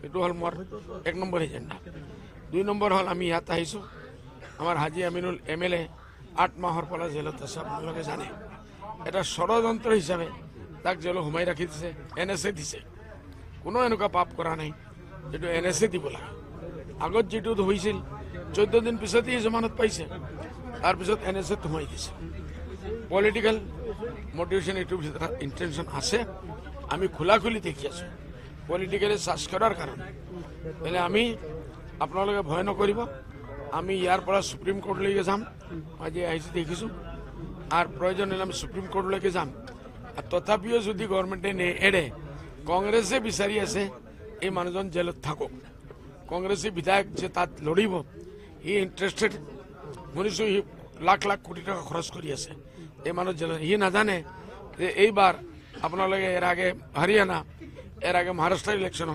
এইটো হল মোৰ 1 number agenda. 2 number হল আমি ইয়াত আহিছো, আমাৰ হাজী আমিনুল MLA 8 মাহৰ পৰা জেলত আছে, আপোনালোকে জানে। এটা ষড়যন্ত্ৰ হিচাপে তাক জেলত সোমাই ৰাখি দিছে, NSA দিছে। কোনো এনেকুৱা পাপ কৰা নাই যেটো NSA দিব লাগে। আগত যেটো হৈছিল 14 দিন পিছতেই জমানত পাইছে, তাৰপিছত NSA সোমাই দিছে। পলিটিক্যাল মোটিভেশন এইটোৰ ভিতৰত ইন্টেনশন আছে, আমি খোলাখুলি দেখি আছো। পলিটিক্যালি চাৰ্জ কৰাৰ কাৰণে মানে আমি আপোনালোকে ভয় নকৰিব, আমি ইয়াৰ পৰা সুপ্ৰিম কোৰ্টলৈকে যাম। আজি আহিছে দেখিছো, আর প্রয়োজন হলে আমি সুপ্রিম কোর্টলৈকে যাম। আর তথাপিও যদি গভর্নমেন্টে নেড়ে, কংগ্রেসে বিচারি আছে এই মানুহজন জেলত থাকক। কংগ্রেসী বিধায়ক যে তাত লড়িব, হি ইন্টারেস্টেড। শুনিছো হি লাখ লাখ কোটি টাকা খরচ কৰি আছে এই মানুহ জেলত। হি নাজানে যে এইবাৰ আপোনালোকে এৰ আগে হাৰিয়ানা, এৰ আগে মহাৰাষ্ট্ৰ ইলেকশন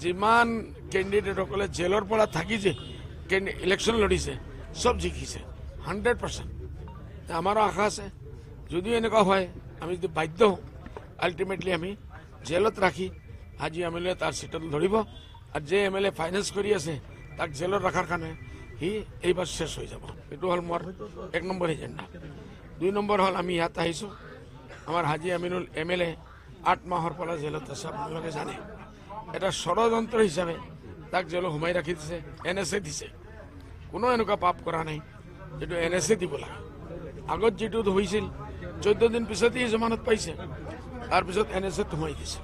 যিমান কেন্ডিডেটসকলে জেলৰ পৰা থাকি যে ইলেকশন লড়িছে সব জিকিছে 100%। আমাৰও আশা আছে যদিও এনেকুৱা হয়, আমি যদি বাধ্য হওঁ, আলটিমেটলি আমি জেলত ৰাখি হাজী MLA তাৰ সিটত ধৰিব। আৰ যে MLA ফাইন্যান্স কৰি আছে তাক জেলত ৰাখাৰ কাৰণে হি এইবাৰ শেষ হয়ে যাব। এইটো হল মোৰ 1 নম্বৰ এজেণ্ডা। 2 নম্বৰ হল আমি ইয়াত আহিছো, আমাৰ হাজী আমিনুল MLA 8 মাহৰ পৰা জেলত আছে, আপোনালোকে জানে। এটা ষড়যন্ত্ৰ হিচাপে তাক জেলত সোমাই ৰাখি দিছে, NSA দিছে। কোনো এনেকুৱা পাপ কৰা নাই যেটো NSA দিব লাগে। আগত যেটো হৈছিল 14 দিন পিছতেই জমানত পাইছে, তাৰপিছত NSA সোমাই দিছে।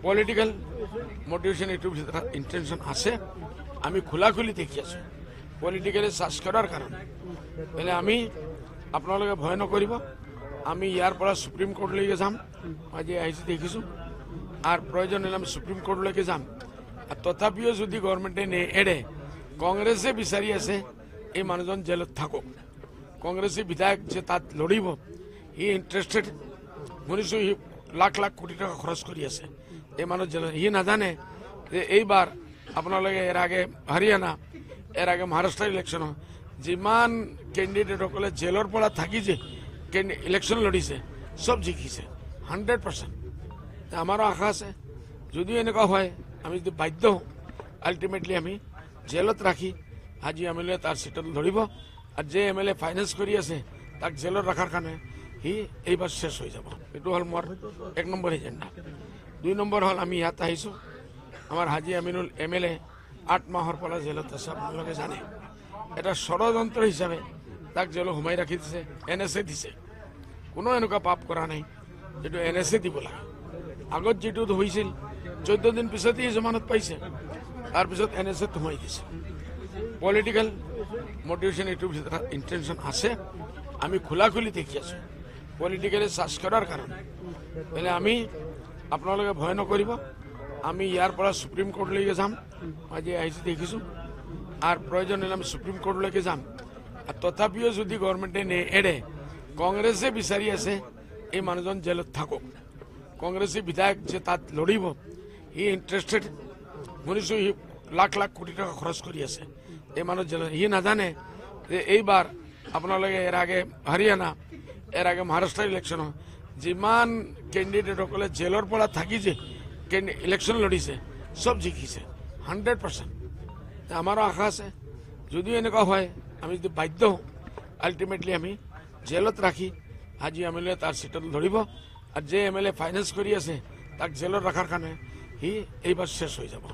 পলিটিক্যাল মোটিভেশন এইটোৰ ভিতৰত ইন্টেনশন আছে, আমি খোলাখুলি দেখি আছো। পলিটিক্যালি চাৰ্জ কৰাৰ কাৰণে মানে আমি আপোনালোকে ভয় নকৰিব, আমি ইয়াৰ পৰা সুপ্রিম কোর্টলৈকে যাম। আজি আহিছে দেখিছো, আর প্রয়োজন হলে আমি সুপ্রিম কোর্টলৈকে যাম। আর তথাপিও যদি গভর্নমেন্টে নেড়ে, কংগ্রেসে বিচারি আছে এই মানুহজন জেলত থাকক। কংগ্রেসী বিধায়ক যে তাত লড়িব, হি ইন্টারেস্টেড। শুনিছো হি লাখ লাখ কোটি টাকা খরচ কৰি আছে এই মানুহ জেলত। হি নাজানে যে এইবাৰ আপোনালোকে এৰ আগে হাৰিয়ানা, এৰ আগে মহাৰাষ্ট্ৰ ইলেকশন যিমান কেন্ডিডেটসকলে জেলৰ পৰা থাকি যে ইলেকশন লড়িছে সব জিকিছে 100%। আমাৰও আশা আছে যদিও এনেকুৱা হয়, আমি যদি বাধ্য হওঁ, আলটিমেটলি আমি জেলত ৰাখি হাজী MLA তাৰ সিটত ধৰিব। আৰ যে MLA ফাইন্যান্স কৰি আছে তাক জেলত ৰাখাৰ কাৰণে হি এইবাৰ শেষ হয়ে যাব। এইটো হল মোৰ 1 নম্বৰ এজেণ্ডা। 2 নম্বৰ হল আমি ইয়াত আহিছো, আমাৰ হাজী আমিনুল MLA 8 মাহৰ পৰা জেলত আছে, আপোনালোকে জানে। এটা ষড়যন্ত্ৰ হিচাপে তাক জেলত সোমাই ৰাখি দিছে, NSA দিছে। কোনো এনেকুৱা পাপ কৰা নাই যেটো NSA দিব লাগে। আগত যেটো হৈছিল 14 দিন পিছতেই জমানত পাইছে, তাৰপিছত NSA সোমাই দিছে। পলিটিক্যাল মোটিভেশন এইটোৰ ভিতৰত ইন্টেনশন আছে, আমি খোলাখুলি দেখি আছো। পলিটিক্যালি চাৰ্জ কৰাৰ কাৰণে মানে আমি আপোনালোকে ভয় নকৰিব, আমি ইয়াৰ পৰা সুপ্রিম কোর্টলৈকে যাম। আজি আহিছে দেখিছো, আর প্রয়োজন হলে আমি সুপ্রিম কোর্টলৈকে যাম। আর তথাপিও যদি গভর্নমেন্টে নেড়ে, কংগ্রেসে বিচারি আছে এই মানুহজন জেলত থাকক। কংগ্রেসী বিধায়ক যে তাত লড়িব, হি ইন্টারেস্টেড। শুনিছো হি লাখ লাখ কোটি টাকা খরচ কৰি আছে এই মানুহ জেলত। হি নাজানে যে এইবাৰ আপোনালোকে এৰ আগে হাৰিয়ানা, এৰ আগে মহাৰাষ্ট্ৰ ইলেকশন যিমান কেন্ডিডেটসকলে জেলৰ পৰা থাকি যে ইলেকশন লড়িছে সব জিকিছে 100%। আমাৰও আশা আছে যদিও এনেকুৱা হয়, আমি যদি বাধ্য হওঁ, আলটিমেটলি আমি জেলত ৰাখি হাজী MLA তাৰ সিটত ধৰিব। আৰ যে MLA ফাইন্যান্স কৰি আছে তাক জেলত ৰাখাৰ কাৰণে হি এইবাৰ শেষ হয়ে যাব।